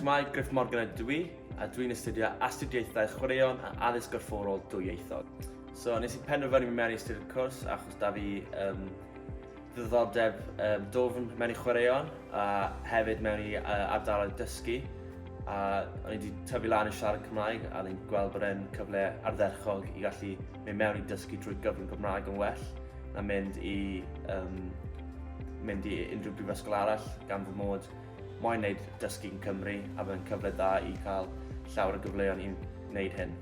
Cymraeg, Gruff ydw i, a dwi'n astudio Astudiaethau Chwaraeon a Addysg Gorfforol dwyieithog. So nes i penderfynu mewn i astudio'r cwrs achos da fi ddiddordeb dofn mewn i chwaraeon a hefyd mewn i ardaloedd dysgu. A o'n i wedi tyfu lan i siarad Cymraeg a dwi'n gweld bod e'n cyfle ardderchog i gallu mynd mewn i dysgu drwy gyfrwng Gymraeg yn well na mynd i unrhyw brifysgol arall gan fod mod moyn wneud dysgu yn Cymru a byddai'n cyfle da i cael llawer o gyfleoedd i wneud hyn.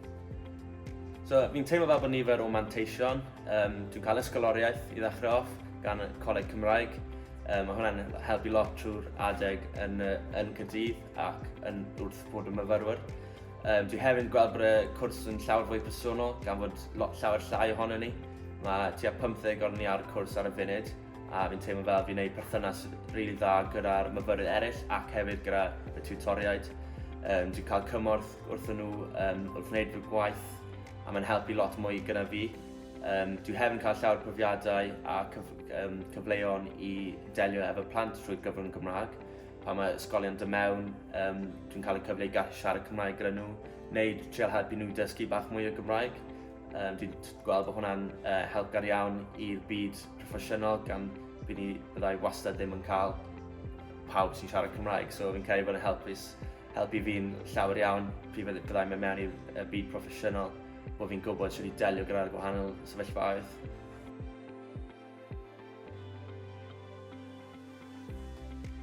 So, fi'n teimlo fel bod nifer o manteision. Dwi'n cael ysgoloriaeth i ddechrau off gan y Coleg Cymraeg. Mae hwnna'n helpu lot trwy'r adeg yn Caerdydd ac wrth bod yn myfyrwyr. Dwi hefyd gweld bod y cwrs yn llawer fwy personol gan fod llawer llai ohono ni. Mae tua 15 ohono ni ar y cwrs ar y funud a fi'n teimlo fel fi'n gwneud perthynas rili dda gyda'r myfyrwyr eraill ac hefyd gyda y tiwtoriaid. Dwi'n cael cymorth wrthyn nhw wrth wneud fy gwaith a mae'n helpu lot mwy gyda fi. Dwi hefyd yn cael llawer profiadau a cyfleon i delio efo plant trwy'r gyfrwng Gymraeg. Pan mae ysgolion dy mewn, dwi'n cael y cyfle i gallu siarad Cymraeg gyda nhw, neu trial helpu nhw dysgu bach mwy o Gymraeg. Dwi'n gweld bod hwnna'n helpgar iawn i'r byd proffesiynol gan byddai wastad ddim yn cael pawb sy'n siarad Cymraeg. So fi'n credu bod yn helpu fi'n llawer iawn pryd byddai'n mynd mewn i'r byd proffesiynol bod fi'n gwybod sut i delio gyda'r gwahanol sefyllfaoedd.